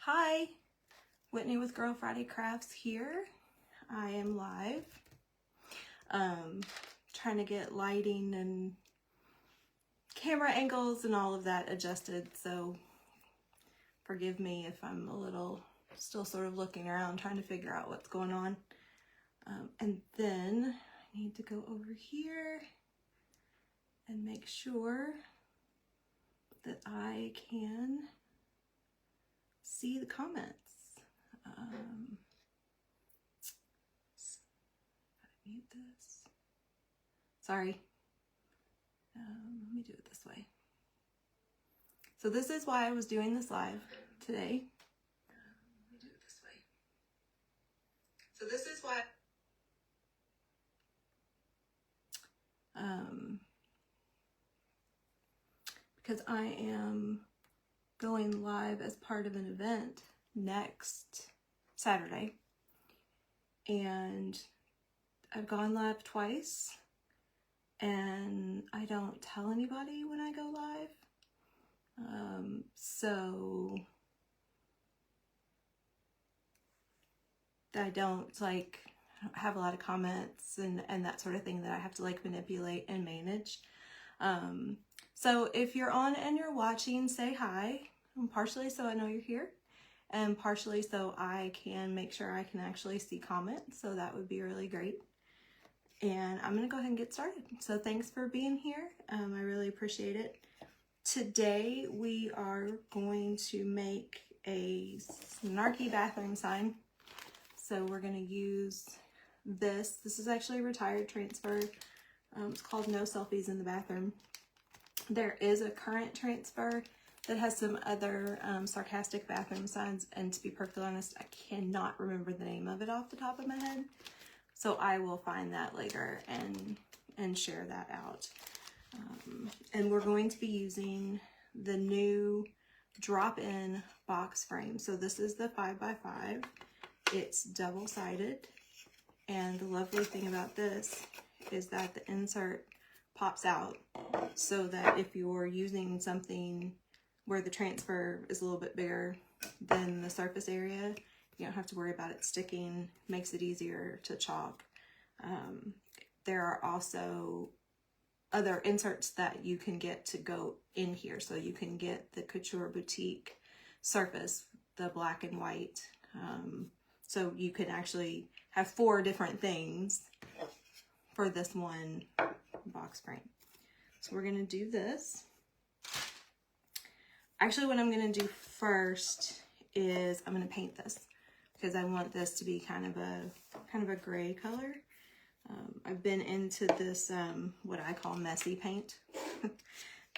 Hi, Whitney with Girl Friday Crafts here. I am live. Trying to get lighting and camera angles and all of that adjusted, so forgive me if I'm a little still sort of looking around trying to figure out what's going on. And then I need to go over here and make sure that I can see the comments. Gotta mute this. Sorry. Let me do it this way. So this is why I was doing this live today. Let me do it this way. So this is why. Because I am going live as part of an event next Saturday, and I've gone live twice, and I don't tell anybody when I go live, so I don't have a lot of comments and that sort of thing that I have to manipulate and manage. So if you're on and you're watching, say hi, partially so I know you're here, and partially so I can make sure I can actually see comments, so that would be really great. And I'm gonna go ahead and get started. So thanks for being here. I really appreciate it. Today we are going to make a snarky bathroom sign. So we're gonna use this. This is actually a retired transfer. It's called No Selfies in the Bathroom. There is a current transfer that has some other sarcastic bathroom signs, and to be perfectly honest, I cannot remember the name of it off the top of my head. So I will find that later and share that out. And we're going to be using the new drop-in box frame. So this is the 5x5. It's double-sided, and the lovely thing about this is that the insert pops out, so that if you're using something where the transfer is a little bit bigger than the surface area, you don't have to worry about it sticking. Makes it easier to chalk. There are also other inserts that you can get to go in here. So you can get the Couture Boutique surface, the black and white. So you can actually have 4 different things for this one box frame. So we're gonna do this. Actually, what I'm gonna do first is I'm gonna paint this, because I want this to be kind of a gray color. I've been into this what I call messy paint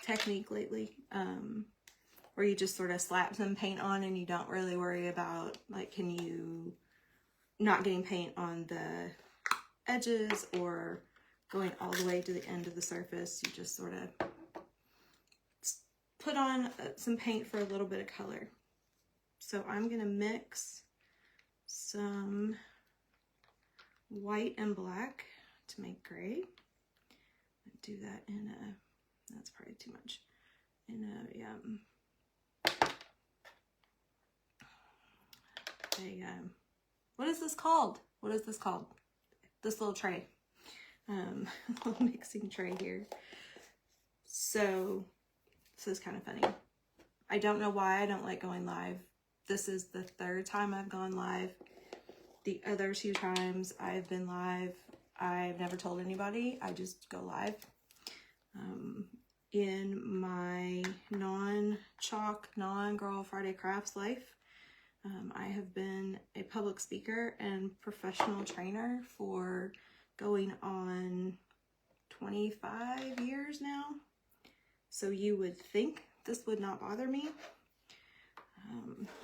technique lately, where you just sort of slap some paint on and you don't really worry about can you not getting paint on the edges or going all the way to the end of the surface. You just sort of put on some paint for a little bit of color. So I'm gonna mix some white and black to make gray. Do that in that's probably too much. What is this called? What is this called? This little tray. Little mixing tray here. So this is kind of funny. I don't know why I don't like going live. This is the 3rd time I've gone live. The other 2 times I've been live, I've never told anybody. I just go live. In my non-chalk, non-Girl Friday Crafts life, I have been a public speaker and professional trainer for going on 25 years now. So you would think this would not bother me.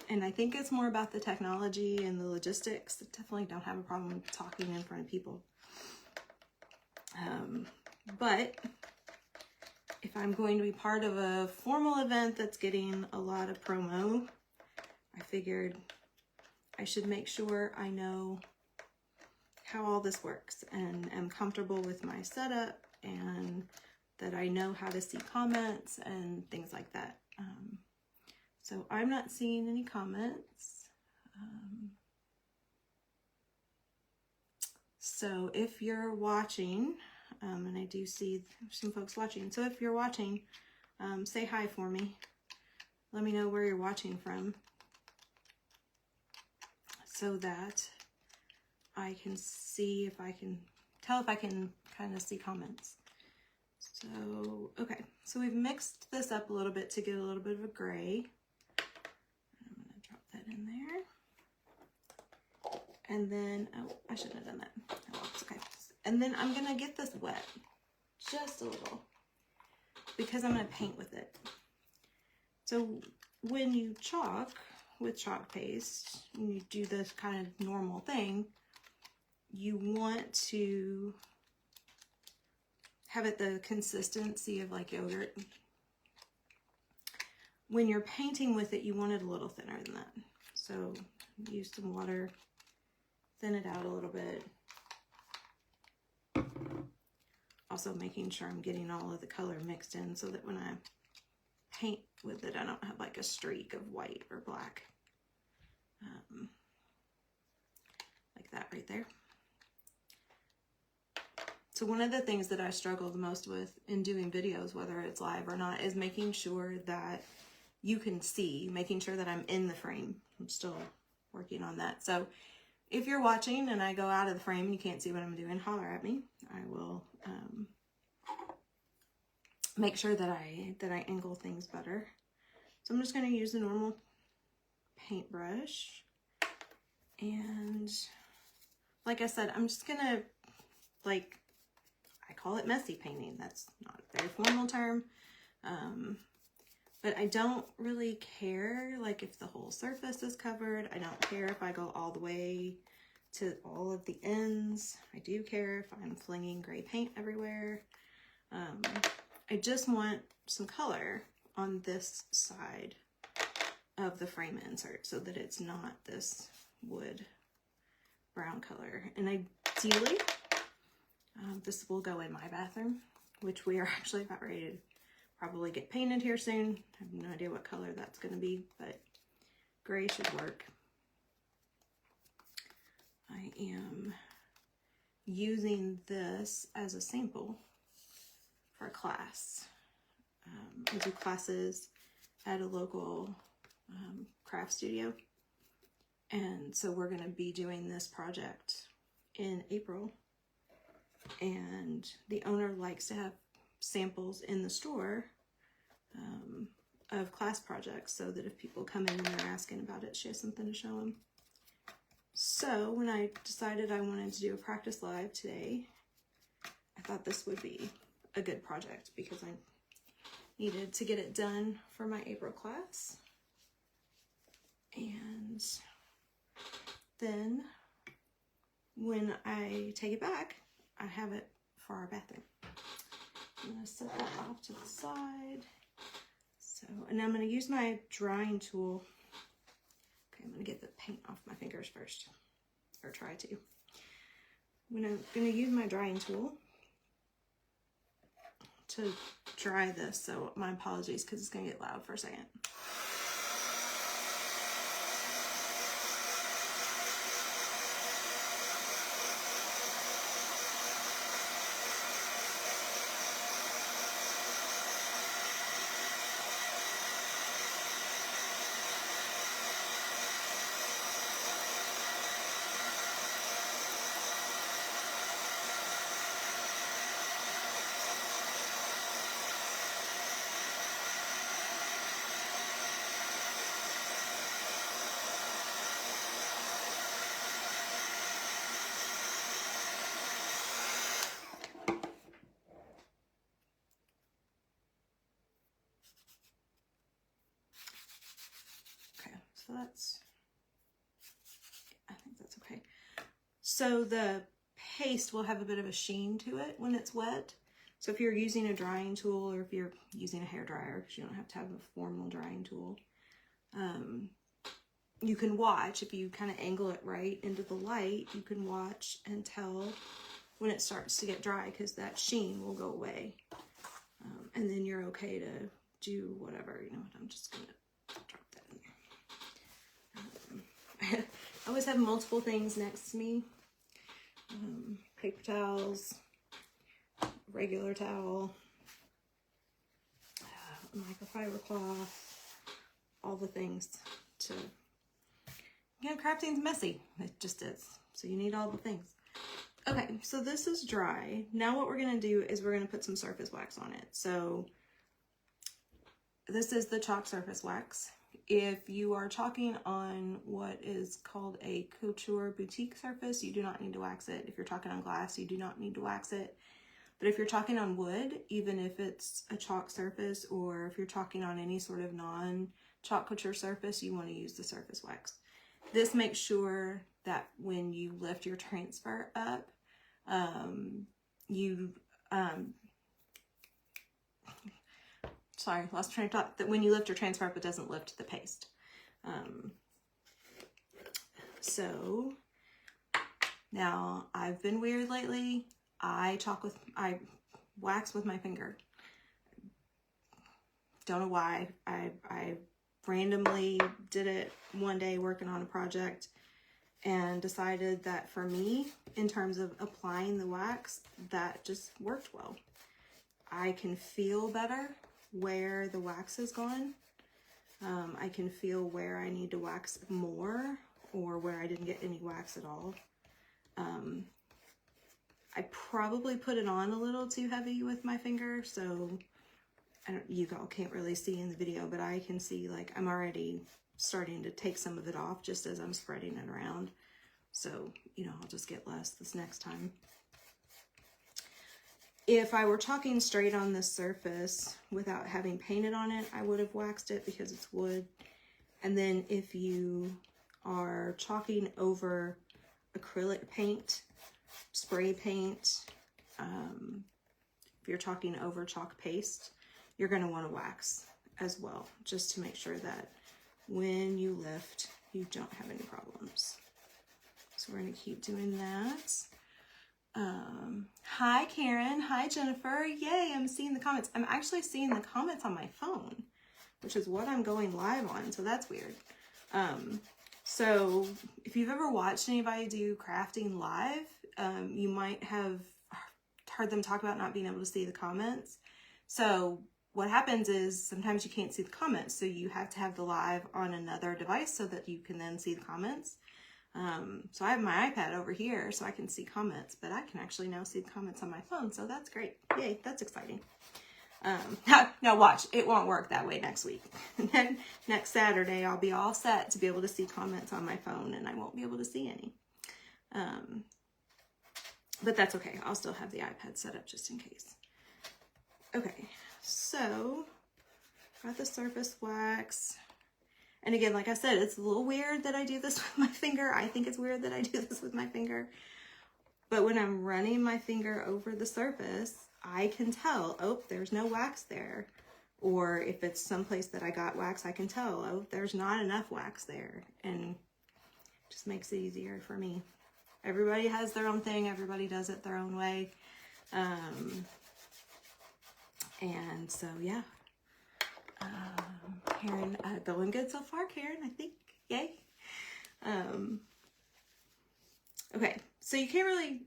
And I think it's more about the technology and the logistics. I definitely don't have a problem talking in front of people. But if I'm going to be part of a formal event that's getting a lot of promo, I figured I should make sure I know how all this works and am comfortable with my setup, and that I know how to see comments and things like that. So I'm not seeing any comments. So if you're watching, and I do see some folks watching, so if you're watching, say hi for me. Let me know where you're watching from so that I can see if I can tell if I can kind of see comments. So, okay, so we've mixed this up a little bit to get a little bit of a gray. I'm going to drop that in there. And then, oh, I shouldn't have done that. Oh, well, it's okay. And then I'm going to get this wet just a little because I'm going to paint with it. So when you chalk with chalk paste, and you do this kind of normal thing, you want to have it the consistency of like yogurt. When you're painting with it, you want it a little thinner than that. So use some water, thin it out a little bit. Also making sure I'm getting all of the color mixed in so that when I paint with it, I don't have like a streak of white or black. Like that right there. So one of the things that I struggle the most with in doing videos, whether it's live or not, is making sure that you can see, making sure that I'm in the frame. I'm still working on that. So if you're watching and I go out of the frame and you can't see what I'm doing, holler at me. I will make sure that I angle things better. So I'm just going to use the normal paintbrush. And like I said, I'm just going to, like, I call it messy painting. That's not a very formal term. But I don't really care, like, if the whole surface is covered. I don't care if I go all the way to all of the ends. I do care if I'm flinging gray paint everywhere. I just want some color on this side of the frame insert so that it's not this wood brown color. And ideally, this will go in my bathroom, which we are actually about ready to probably get painted here soon. I have no idea what color that's going to be, but gray should work. I am using this as a sample for a class. I do classes at a local craft studio, and so we're going to be doing this project in April. And the owner likes to have samples in the store of class projects so that if people come in and they're asking about it, she has something to show them. So when I decided I wanted to do a practice live today, I thought this would be a good project because I needed to get it done for my April class. And then when I take it back, I have it for our bathroom. I'm going to set that off to the side. So, and I'm going to use my drying tool. Okay, I'm going to get the paint off my fingers first, or try to. I'm going to use my drying tool to dry this, so my apologies because it's going to get loud for a second. So that's, I think that's okay. So the paste will have a bit of a sheen to it when it's wet. So if you're using a drying tool or if you're using a hair dryer, because you don't have to have a formal drying tool, you can watch, if you kind of angle it right into the light, you can watch and tell when it starts to get dry because that sheen will go away. And then you're okay to do whatever. You know what, I'm just going to drop that I always have multiple things next to me. Paper towels, regular towel, microfiber cloth, all the things to, you know, crafting's messy. It just is. So you need all the things. Okay, so this is dry. Now what we're gonna do is we're gonna put some surface wax on it. So this is the chalk surface wax. If you are chalking on what is called a Couture boutique surface, you do not need to wax it. If you're chalking on glass, you do not need to wax it. But if you're chalking on wood, even if it's a chalk surface, or if you're chalking on any sort of non-chalk couture surface, you want to use the surface wax. This makes sure that when you lift your transfer up, sorry, lost train of thought, that when you lift your transfer up, it doesn't lift the paste. So now I've been weird lately. I wax with my finger. Don't know why. I randomly did it one day working on a project and decided that for me, in terms of applying the wax, that just worked well. I can feel better where the wax is gone. I can feel where I need to wax more or where I didn't get any wax at all. I probably put it on a little too heavy with my finger, so you all can't really see in the video, but I can see like I'm already starting to take some of it off just as I'm spreading it around. So, you know, I'll just get less this next time. If I were chalking straight on this surface without having painted on it, I would have waxed it because it's wood. And then if you are chalking over acrylic paint, spray paint, if you're chalking over chalk paste, you're going to want to wax as well, just to make sure that when you lift, you don't have any problems. So we're going to keep doing that. Hi Karen, hi Jennifer, yay, I'm seeing the comments. I'm actually seeing the comments on my phone, which is what I'm going live on, so that's weird. So if you've ever watched anybody do crafting live, you might have heard them talk about not being able to see the comments. So what happens is sometimes you can't see the comments, so you have to have the live on another device so that you can then see the comments. So I have my iPad over here so I can see comments, but I can actually now see the comments on my phone, so that's great. Yay, that's exciting. Now watch, it won't work that way next week. And then next Saturday, I'll be all set to be able to see comments on my phone, and I won't be able to see any. But that's okay. I'll still have the iPad set up just in case. Okay, so got the surface wax. And again, like I said, it's a little weird that I do this with my finger. I think it's weird that I do this with my finger. But when I'm running my finger over the surface, I can tell, oh, there's no wax there. Or if it's someplace that I got wax, I can tell, oh, there's not enough wax there. And it just makes it easier for me. Everybody has their own thing. Everybody does it their own way. And so, yeah. Karen, going good so far, Karen, I think. Yay. Okay, so you can't really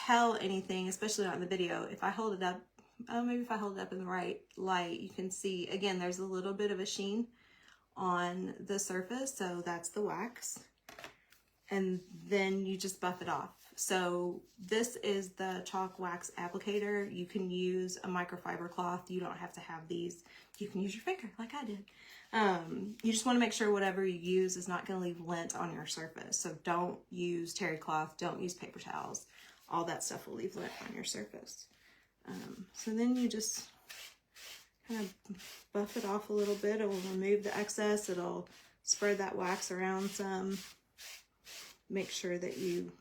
tell anything, especially not in the video. If I hold it up, maybe if I hold it up in the right light, you can see, again, there's a little bit of a sheen on the surface, so that's the wax. And then you just buff it off. So this is the chalk wax applicator. You can use a microfiber cloth. You don't have to have these. You can use your finger like I did. You just want to make sure whatever you use is not going to leave lint on your surface. So don't use terry cloth. Don't use paper towels. All that stuff will leave lint on your surface. So then you just kind of buff it off a little bit. It will remove the excess. It'll spread that wax around some. Make sure that you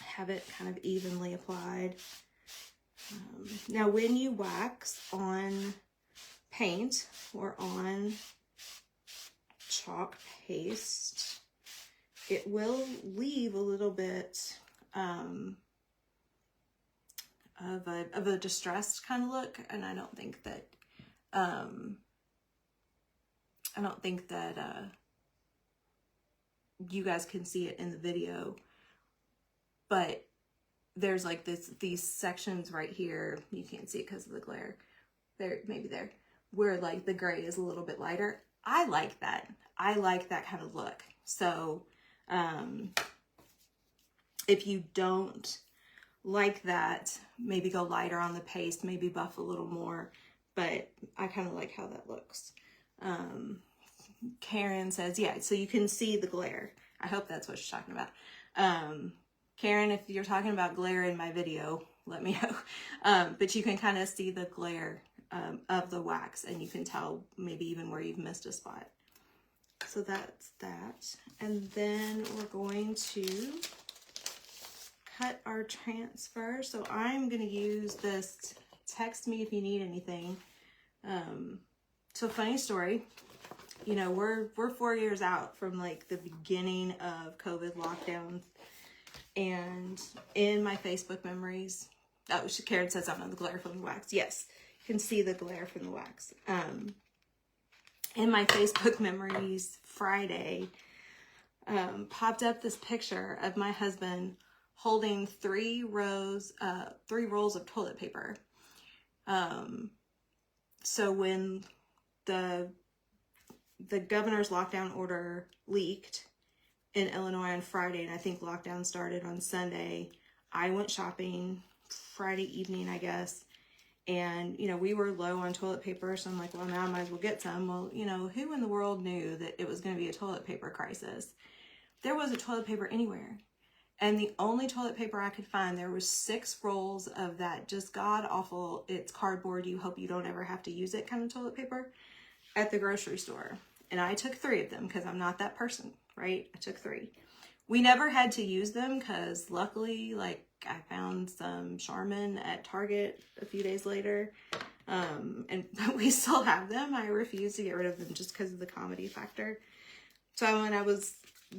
have it kind of evenly applied. Now when you wax on paint or on chalk paste, it will leave a little bit of a distressed kind of look, and I don't think that you guys can see it in the video, but there's like these sections right here. You can't see it because of the glare. There, maybe there, where like the gray is a little bit lighter. I like that. I like that kind of look. So, if you don't like that, maybe go lighter on the paste, maybe buff a little more, but I kind of like how that looks. Karen says, yeah, so you can see the glare. I hope that's what she's talking about. Karen, if you're talking about glare in my video, let me know. But you can kind of see the glare of the wax, and you can tell maybe even where you've missed a spot. So that's that. And then we're going to cut our transfer. So I'm going to use this text me if you need anything. So funny story, you know, we're 4 years out from like the beginning of COVID lockdowns, and in my Facebook memories, oh, Karen says something on the glare from the wax. Yes, you can see the glare from the wax. In my Facebook memories Friday, popped up this picture of my husband holding 3 rolls of toilet paper. So when the governor's lockdown order leaked in Illinois on Friday, and I think lockdown started on Sunday, I went shopping Friday evening, I guess. And, you know, we were low on toilet paper. So I'm like, well, now I might as well get some. Well, you know, who in the world knew that it was going to be a toilet paper crisis? There wasn't toilet paper anywhere. And the only toilet paper I could find, there was 6 rolls of that just god awful, it's cardboard, you hope you don't ever have to use it kind of toilet paper at the grocery store. And I took 3 of them because I'm not that person, right? I took 3. We never had to use them because luckily, like, I found some Charmin at Target a few days later. And we still have them. I refuse to get rid of them just because of the comedy factor. So when I was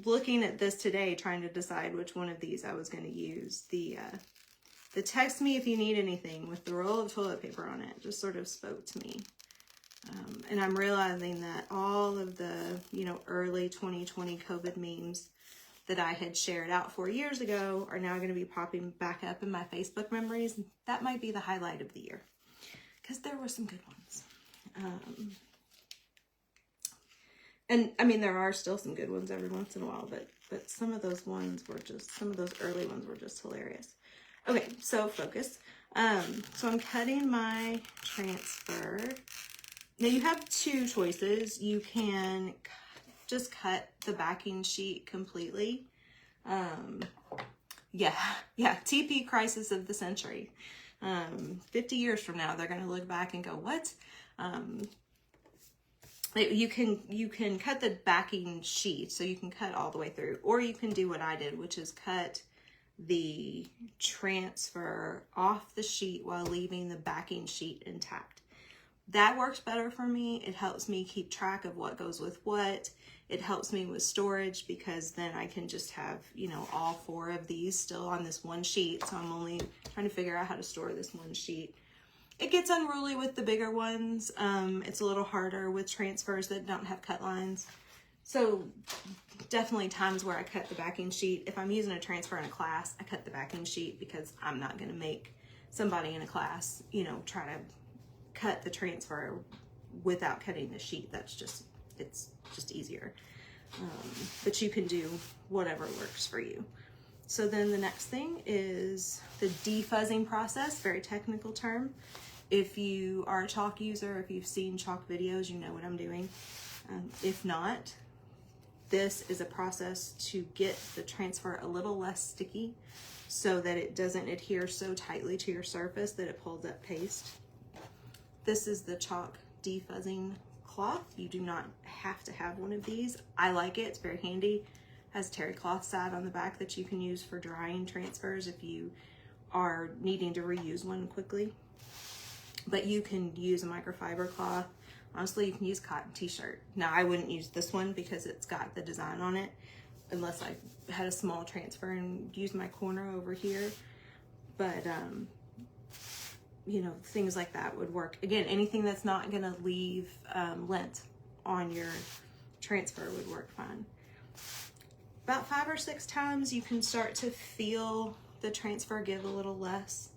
looking at this today, trying to decide which one of these I was going to use, the text me if you need anything with the roll of toilet paper on it just sort of spoke to me. And I'm realizing that all of the, you know, early 2020 COVID memes that I had shared out 4 years ago are now going to be popping back up in my Facebook memories. That might be the highlight of the year because there were some good ones. And I mean, there are still some good ones every once in a while, but some of those ones were just, some of those early ones were just hilarious. Okay, so focus. So I'm cutting my transfer. Now you have 2 choices. You can just cut the backing sheet completely. Yeah, TP crisis of the century. 50 years from now, they're going to look back and go, what? You can cut the backing sheet, so you can cut all the way through, or you can do what I did, which is cut the transfer off the sheet while leaving the backing sheet intact. That works better for me. It helps me keep track of what goes with what. It helps me with storage because then I can just have, you know, all 4 of these still on this one sheet. So I'm only trying to figure out how to store this one sheet. It gets unruly with the bigger ones. It's a little harder with transfers that don't have cut lines. So definitely times where I cut the backing sheet. If I'm using a transfer in a class, I cut the backing sheet because I'm not going to make somebody in a class, you know, try to cut the transfer without cutting the sheet. That's just, it's just easier. But you can do whatever works for you. So then the next thing is the defuzzing process, very technical term. If you are a chalk user, if you've seen chalk videos, you know what I'm doing. If not, this is a process to get the transfer a little less sticky so that it doesn't adhere so tightly to your surface that it pulls up paste. This is the chalk defuzzing cloth. You do not have to have one of these. I like it, it's very handy. Has terry cloth side on the back that you can use for drying transfers if you are needing to reuse one quickly. But you can use a microfiber cloth. Honestly, you can use cotton t-shirt. Now, I wouldn't use this one because it's got the design on it, unless I had a small transfer and use my corner over here. But, you know, things like that would work. Again, anything that's not gonna leave lint on your transfer would work fine. about 5 or 6 times, you can start to feel the transfer give a little less.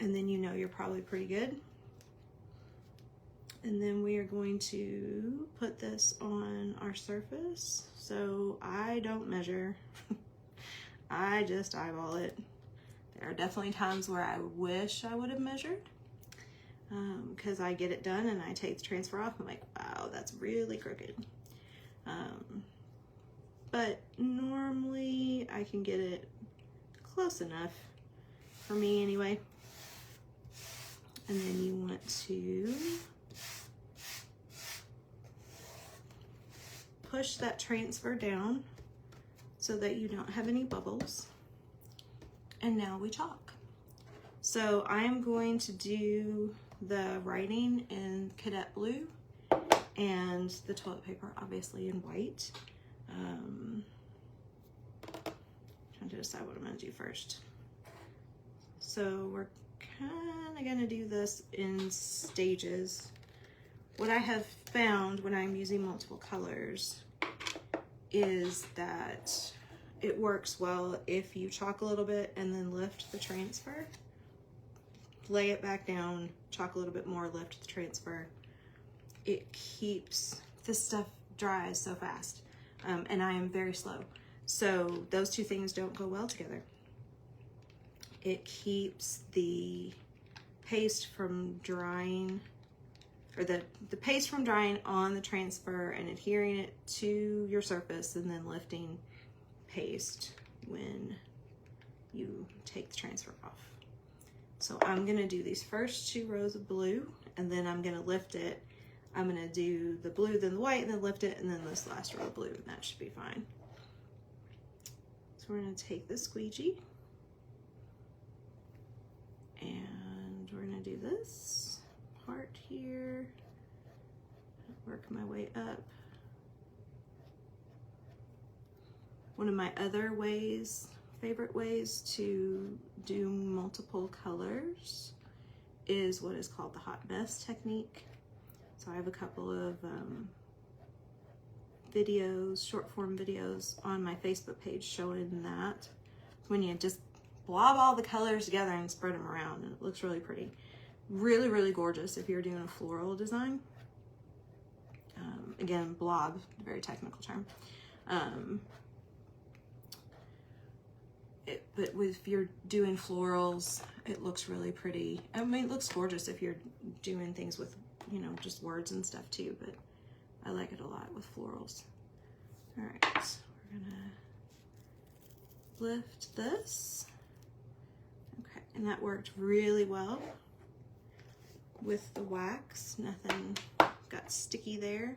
And then you know you're probably pretty good. And then we are going to put this on our surface. So I don't measure, I just eyeball it. There are definitely times where I wish I would have measured, because I get it done and I take the transfer off. I'm like, wow, that's really crooked. But normally I can get it close enough, for me anyway. And then you want to push that transfer down so that you don't have any bubbles. And now we chalk. So I am going to do the writing in cadet blue and the toilet paper obviously in white. Trying to decide what I'm going to do first. So we're kind of going to do this in stages. What I have found when I'm using multiple colors is that it works well if you chalk a little bit and then lift the transfer. Lay it back down, chalk a little bit more, lift the transfer. It keeps, this stuff dries so fast, and I am very slow. So those two things don't go well together. It keeps the paste from drying, or the paste from drying on the transfer and adhering it to your surface and then lifting paste when you take the transfer off. So I'm gonna do these first 2 rows of blue, and then I'm gonna lift it. I'm gonna do the blue, then the white, and then lift it, and then this last row of blue, and that should be fine. So we're gonna take the squeegee, and we're gonna do this part here, work my way up. One of my other ways, favorite ways to do multiple colors is what is called the hot mess technique. So I have a couple of videos, short form videos on my Facebook page showing that. When you just blob all the colors together and spread them around, and it looks really pretty. Really, really gorgeous if you're doing a floral design. Again, blob, very technical term. But if you're doing florals, it looks really pretty. I mean, it looks gorgeous if you're doing things with, you know, just words and stuff too, but I like it a lot with florals. All right, so we're gonna lift this. Okay, and that worked really well with the wax. Nothing got sticky there.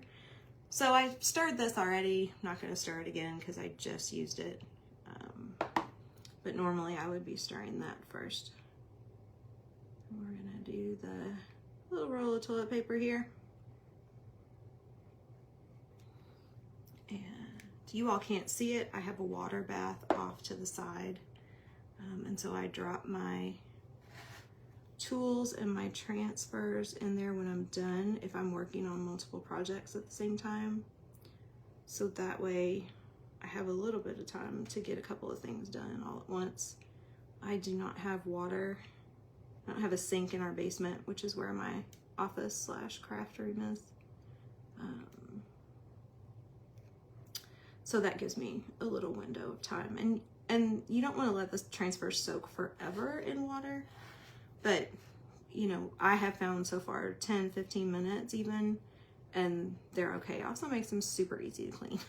So I stirred this already. I'm not gonna stir it again because I just used it. But normally I would be stirring that first. And we're gonna do the little roll of toilet paper here. And you all can't see it. I have a water bath off to the side. And so I drop my tools and my transfers in there when I'm done, if I'm working on multiple projects at the same time. So that way I have a little bit of time to get a couple of things done all at once. I do not have water. I don't have a sink in our basement, which is where my office / craft room is. So that gives me a little window of time. And you don't want to let this transfer soak forever in water, but you know, I have found so far 10, 15 minutes even, and they're okay. Also makes them super easy to clean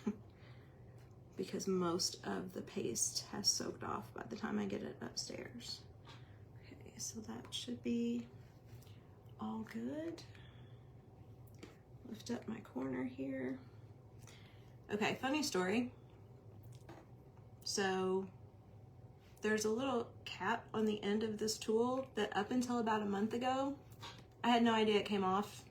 because most of the paste has soaked off by the time I get it upstairs. Okay, so that should be all good. Lift up my corner here. Okay, funny story. So there's a little cap on the end of this tool that up until about a month ago, I had no idea it came off,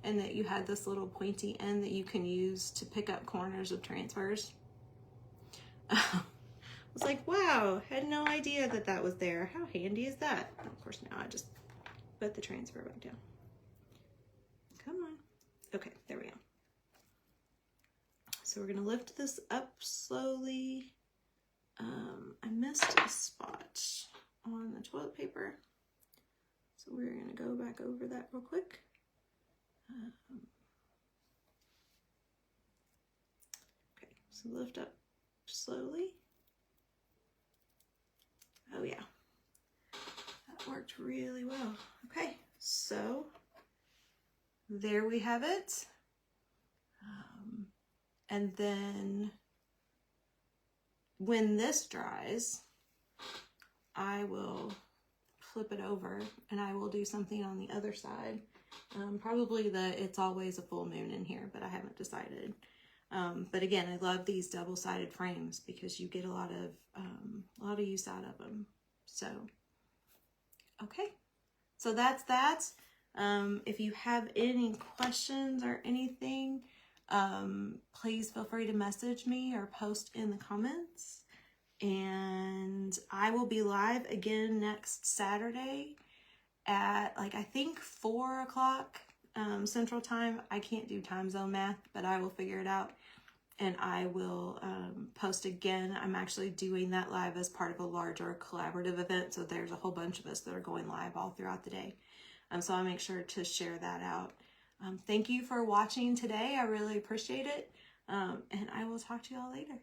and that you had this little pointy end that you can use to pick up corners of transfers. I was like, wow, had no idea that that was there. How handy is that? And of course, now I just put the transfer back down. Come on. Okay, there we go. so we're gonna lift this up slowly. I missed a spot on the toilet paper, so we're gonna go back over that real quick. Okay, so lift up slowly. Oh yeah, that worked really well. Okay, so there we have it. And then when this dries, I will flip it over and I will do something on the other side. Probably it's always a full moon in here, but I haven't decided. But again, I love these double-sided frames because you get a lot of use out of them. So, okay, so that's that. If you have any questions or anything, please feel free to message me or post in the comments. And I will be live again next Saturday at I think 4 o'clock Central Time. I can't do time zone math, but I will figure it out. And I will post again. I'm actually doing that live as part of a larger collaborative event. So there's a whole bunch of us that are going live all throughout the day. So I'll make sure to share that out. Thank you for watching today. I really appreciate it. And I will talk to y'all later.